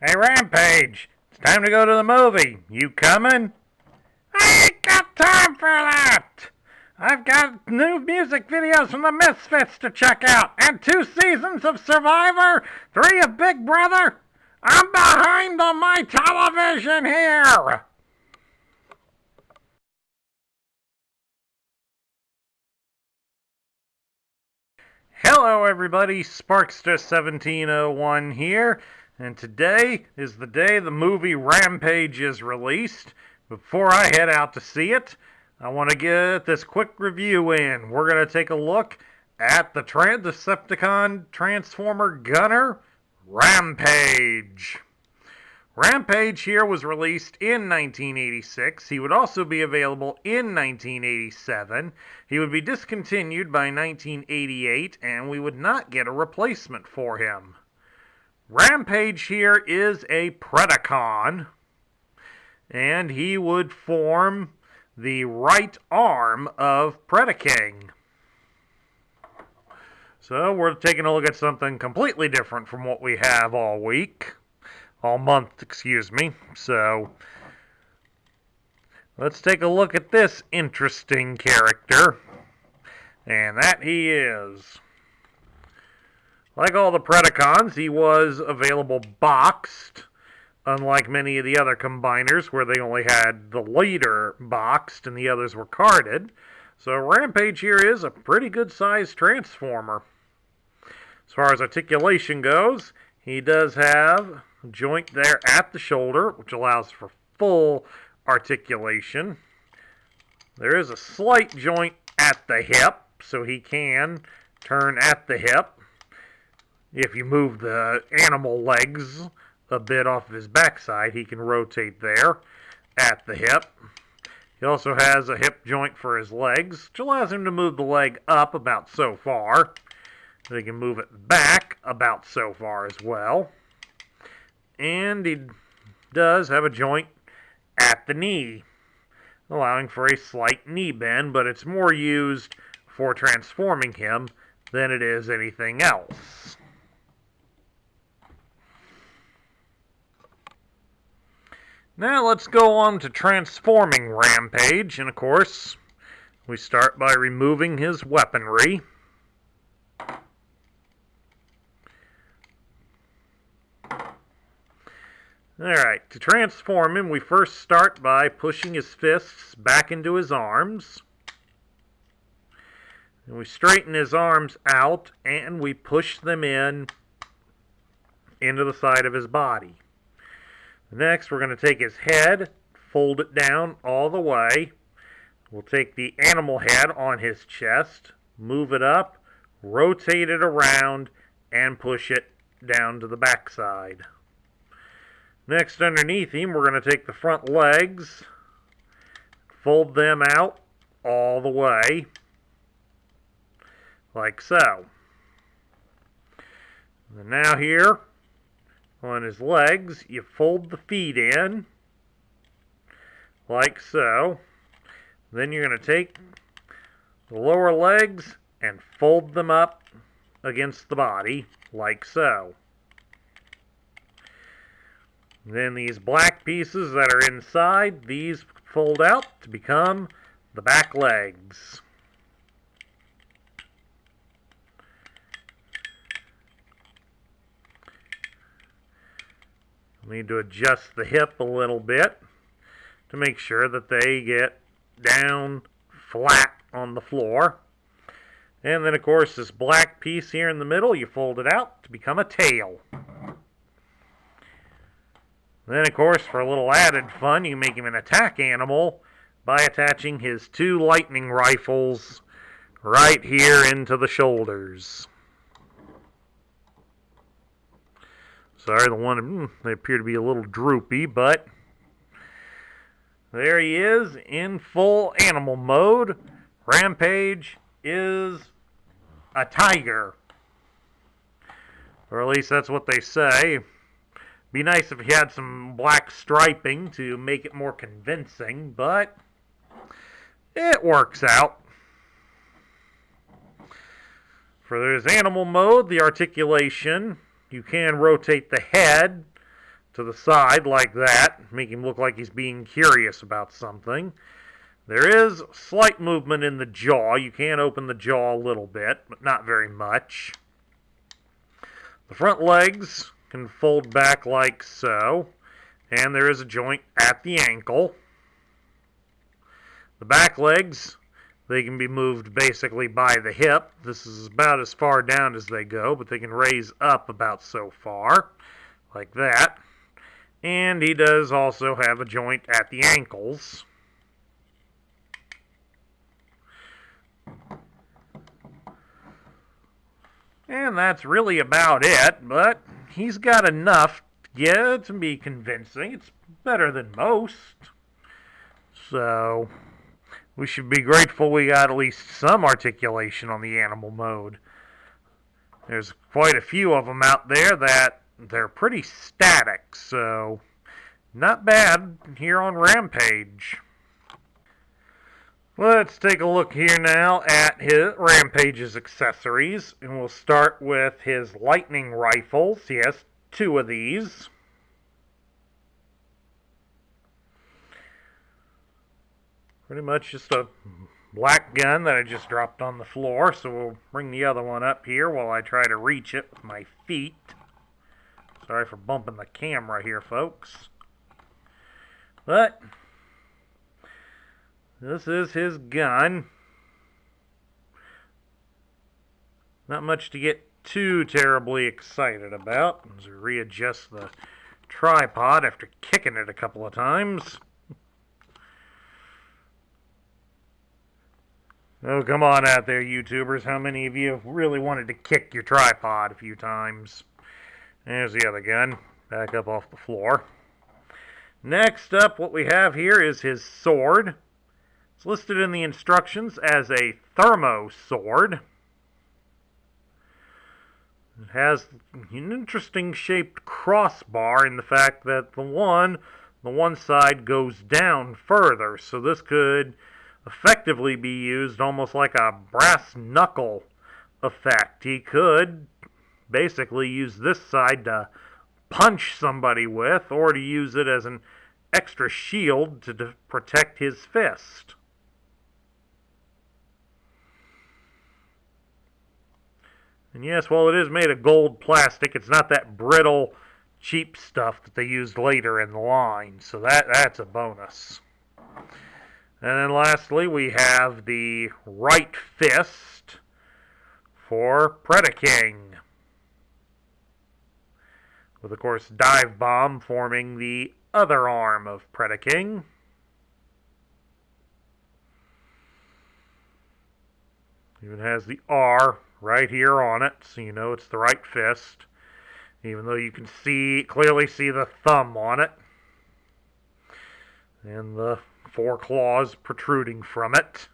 Hey, Rampage, it's time to go to the movie. You coming? I ain't got time for that. I've got new music videos from the Misfits to check out, and 2 seasons of Survivor, 3 of Big Brother. I'm behind on my television here. Hello everybody, Sparkster1701 here, and today is the day the movie Rampage is released. Before I head out to see it, I want to get this quick review in. We're going to take a look at the Decepticon Transformer Gunner, Rampage. Rampage here was released in 1986. He would also be available in 1987. He would be discontinued by 1988, and we would not get a replacement for him. Rampage here is a Predacon, and he would form the right arm of Predaking. So we're taking a look at something completely different from what we have all month, excuse me. So let's take a look at this interesting character. And that he is. Like all the Predacons, he was available boxed, unlike many of the other combiners where they only had the leader boxed and the others were carded. So Rampage here is a pretty good sized Transformer. As far as articulation goes, he does have a joint there at the shoulder, which allows for full articulation. There is a slight joint at the hip, so he can turn at the hip. If you move the animal legs a bit off of his backside, he can rotate there at the hip. He also has a hip joint for his legs, which allows him to move the leg up about so far. He can move it back about so far as well. And he does have a joint at the knee, allowing for a slight knee bend, but it's more used for transforming him than it is anything else. Now let's go on to transforming Rampage, and of course, we start by removing his weaponry. Alright, to transform him, we first start by pushing his fists back into his arms. And we straighten his arms out, and we push them into the side of his body. Next, we're going to take his head, fold it down all the way. We'll take the animal head on his chest, move it up, rotate it around, and push it down to the backside. Next, underneath him, we're going to take the front legs, fold them out all the way, like so. And now here, on his legs, you fold the feet in, like so. Then you're going to take the lower legs and fold them up against the body, like so. Then these black pieces that are inside, these fold out to become the back legs. Need to adjust the hip a little bit to make sure that they get down flat on the floor. And then, of course, this black piece here in the middle, you fold it out to become a tail. Then, of course, for a little added fun, you make him an attack animal by attaching his 2 lightning rifles right here into the shoulders. Sorry, they appear to be a little droopy, but there he is in full animal mode. Rampage is a tiger. Or at least that's what they say. Be nice if he had some black striping to make it more convincing, but it works out. For his animal mode, the articulation, you can rotate the head to the side like that, make him look like he's being curious about something. There is slight movement in the jaw. You can open the jaw a little bit, but not very much. The front legs can fold back like so, and there is a joint at the ankle. The back legs, they can be moved basically by the hip. This is about as far down as they go, but they can raise up about so far, like that. And he does also have a joint at the ankles. And that's really about it, but he's got enough to be convincing. It's better than most. So we should be grateful we got at least some articulation on the animal mode. There's quite a few of them out there that they're pretty static, so not bad here on Rampage. Let's take a look here now at his Rampage's accessories, and we'll start with his lightning rifles. He has 2 of these. Pretty much just a black gun that I just dropped on the floor, so we'll bring the other one up here while I try to reach it with my feet. Sorry for bumping the camera here, folks. But this is his gun. Not much to get too terribly excited about. As we readjust the tripod after kicking it a couple of times. Oh, come on out there, YouTubers. How many of you really wanted to kick your tripod a few times? There's the other gun. Back up off the floor. Next up, what we have here is his sword. It's listed in the instructions as a thermo sword. It has an interesting shaped crossbar in the fact that the one side goes down further. So this could effectively be used almost like a brass knuckle effect. He could basically use this side to punch somebody with, or to use it as an extra shield to protect his fist. And yes, while it is made of gold plastic, it's not that brittle, cheap stuff that they used later in the line. So that's a bonus. And then lastly, we have the right fist for Predaking, with, of course, Dive Bomb forming the other arm of Predaking. Even has the R right here on it, so you know it's the right fist, even though you can clearly see the thumb on it and the 4 claws protruding from it.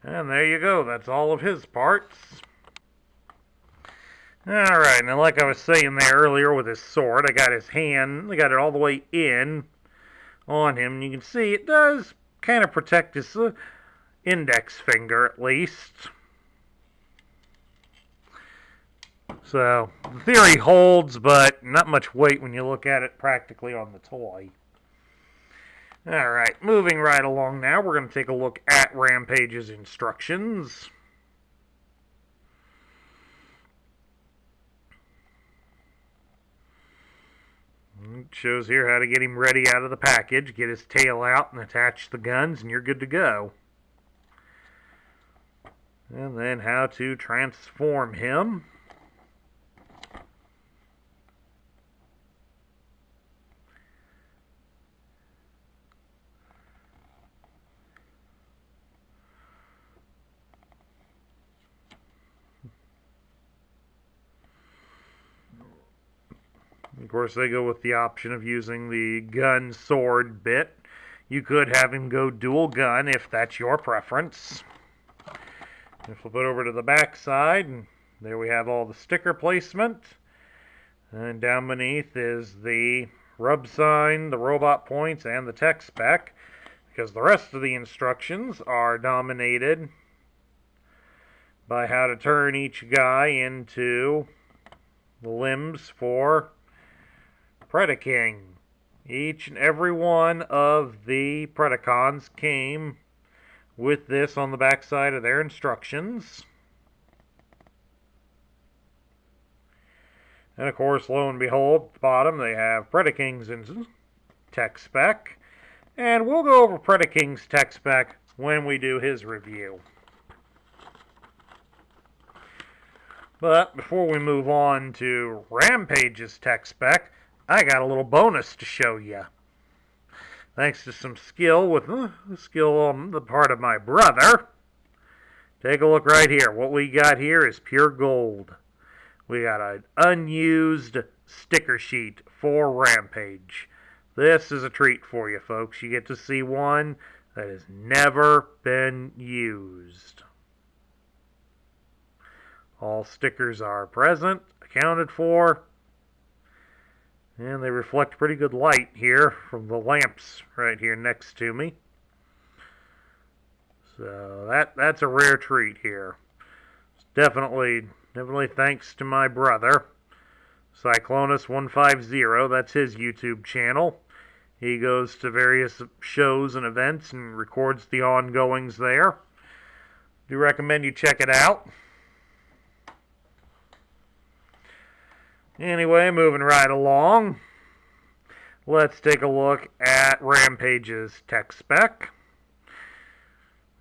And there you go, that's all of his parts. Alright, now like I was saying there earlier with his sword, I got it all the way in on him, and you can see it does kind of protect his index finger at least. So, the theory holds, but not much weight when you look at it practically on the toy. Alright, moving right along now, we're going to take a look at Rampage's instructions. It shows here how to get him ready out of the package, get his tail out and attach the guns, and you're good to go. And then how to transform him. Of course, they go with the option of using the gun sword bit. You could have him go dual gun if that's your preference. And flip it over to the back side, and there we have all the sticker placement. And down beneath is the rub sign, the robot points, and the tech spec, because the rest of the instructions are dominated by how to turn each guy into the limbs for Predaking. Each and every one of the Predacons came with this on the backside of their instructions. And of course, lo and behold, at the bottom they have Predaking's in tech spec. And we'll go over Predaking's tech spec when we do his review. But before we move on to Rampage's tech spec, I got a little bonus to show you. Thanks to some skill on the part of my brother. Take a look right here. What we got here is pure gold. We got an unused sticker sheet for Rampage. This is a treat for you, folks. You get to see one that has never been used. All stickers are present, accounted for, and they reflect pretty good light here from the lamps right here next to me. So that's a rare treat here. It's definitely thanks to my brother, Cyclonus150. That's his YouTube channel. He goes to various shows and events and records the ongoings there. Do recommend you check it out. Anyway, moving right along, let's take a look at Rampage's tech spec.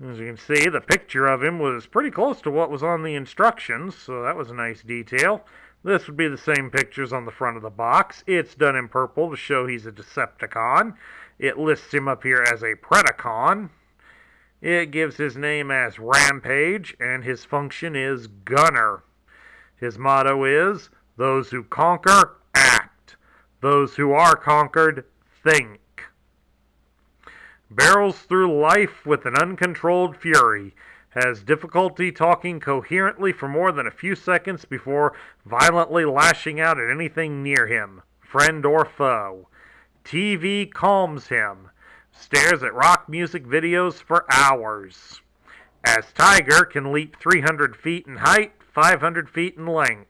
As you can see, the picture of him was pretty close to what was on the instructions, so that was a nice detail. This would be the same pictures on the front of the box. It's done in purple to show he's a Decepticon. It lists him up here as a Predacon. It gives his name as Rampage, and his function is Gunner. His motto is, "Those who conquer, act. Those who are conquered, think." Barrels through life with an uncontrolled fury. Has difficulty talking coherently for more than a few seconds before violently lashing out at anything near him, friend or foe. TV calms him. Stares at rock music videos for hours. As Tiger can leap 300 feet in height, 500 feet in length.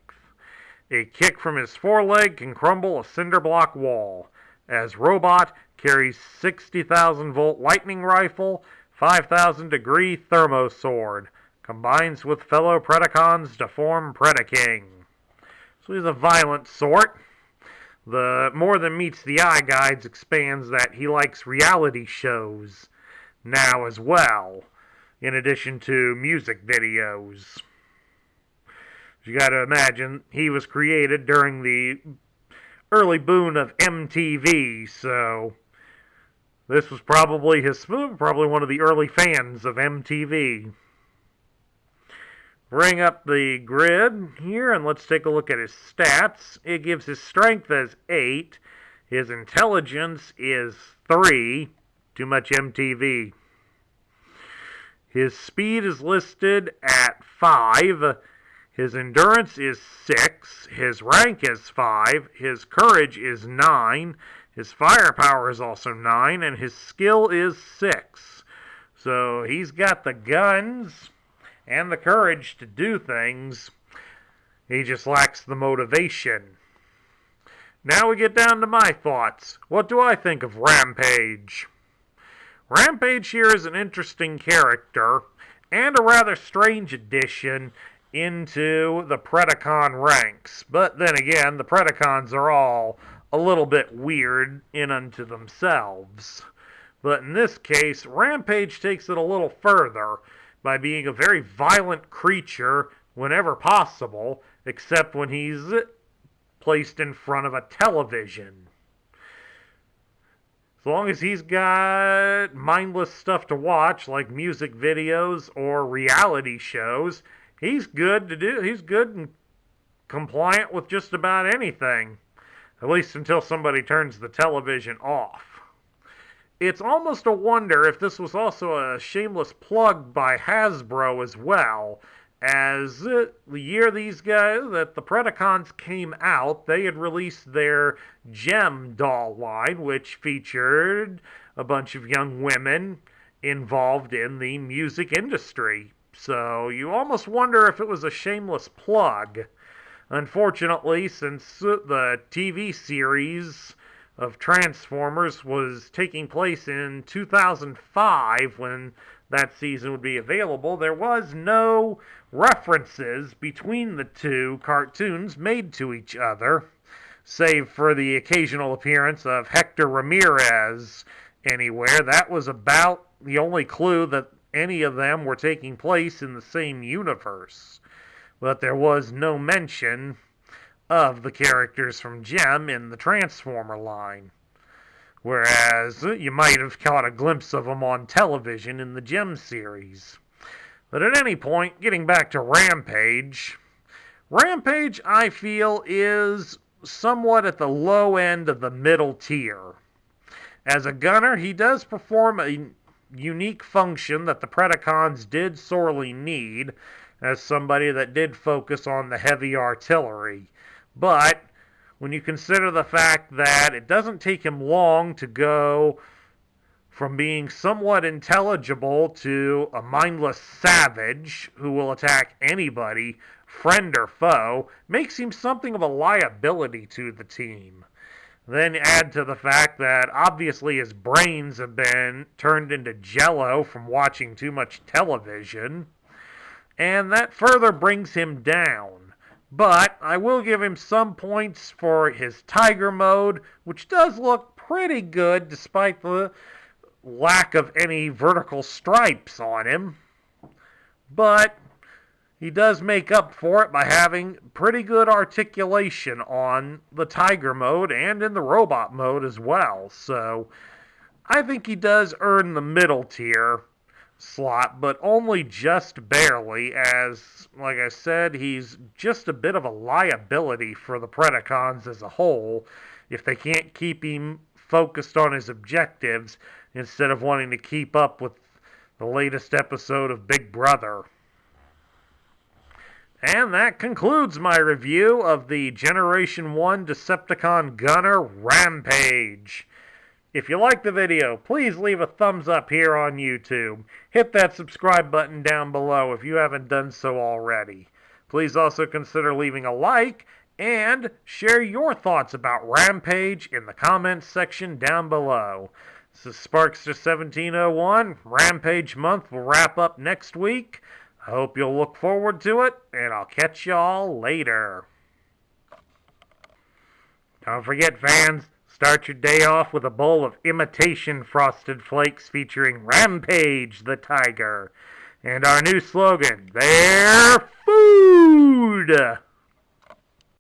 A kick from his foreleg can crumble a cinder block wall. As Robot carries 60,000 volt lightning rifle, 5,000 degree thermo sword. Combines with fellow Predacons to form Predaking. So he's a violent sort. The More Than Meets the Eye guides expands that he likes reality shows now as well, in addition to music videos. You gotta imagine, he was created during the early boom of MTV, so this was probably one of the early fans of MTV. Bring up the grid here, and let's take a look at his stats. It gives his strength as 8. His intelligence is 3. Too much MTV. His speed is listed at 5. His endurance is 6. His rank is 5. His courage is 9. His firepower is also 9. And his skill is 6. So he's got the guns and the courage to do things. He just lacks the motivation. Now we get down to my thoughts. What do I think of Rampage? Rampage here is an interesting character and a rather strange addition into the Predacon ranks. But then again, the Predacons are all a little bit weird in unto themselves. But in this case, Rampage takes it a little further by being a very violent creature whenever possible, except when he's placed in front of a television. As long as he's got mindless stuff to watch, like music videos or reality shows, he's good and compliant with just about anything. At least until somebody turns the television off. It's almost a wonder if this was also a shameless plug by Hasbro as well, as the year that the Predacons came out, they had released their Gem doll line, which featured a bunch of young women involved in the music industry. So you almost wonder if it was a shameless plug. Unfortunately, since the TV series of Transformers was taking place in 2005 when that season would be available, there was no references between the two cartoons made to each other, save for the occasional appearance of Hector Ramirez anywhere. That was about the only clue that any of them were taking place in the same universe. But there was no mention of the characters from Gem in the Transformer line. Whereas you might have caught a glimpse of them on television in the Gem series. But at any point, getting back to Rampage, Rampage, I feel, is somewhat at the low end of the middle tier. As a gunner, he does perform a unique function that the Predacons did sorely need, as somebody that did focus on the heavy artillery. But when you consider the fact that it doesn't take him long to go from being somewhat intelligible to a mindless savage who will attack anybody, friend or foe, makes him something of a liability to the team. Then add to the fact that obviously his brains have been turned into jello from watching too much television, and that further brings him down. But I will give him some points for his Tiger mode, which does look pretty good despite the lack of any vertical stripes on him. But he does make up for it by having pretty good articulation on the Tiger mode and in the robot mode as well. So I think he does earn the middle tier slot, but only just barely, as, like I said, he's just a bit of a liability for the Predacons as a whole if they can't keep him focused on his objectives instead of wanting to keep up with the latest episode of Big Brother. And that concludes my review of the Generation 1 Decepticon Gunner Rampage. If you liked the video, please leave a thumbs up here on YouTube. Hit that subscribe button down below if you haven't done so already. Please also consider leaving a like and share your thoughts about Rampage in the comments section down below. This is Sparkster1701. Rampage month will wrap up next week. I hope you'll look forward to it, and I'll catch y'all later. Don't forget, fans, start your day off with a bowl of imitation Frosted Flakes featuring Rampage the Tiger. And our new slogan, They're Food!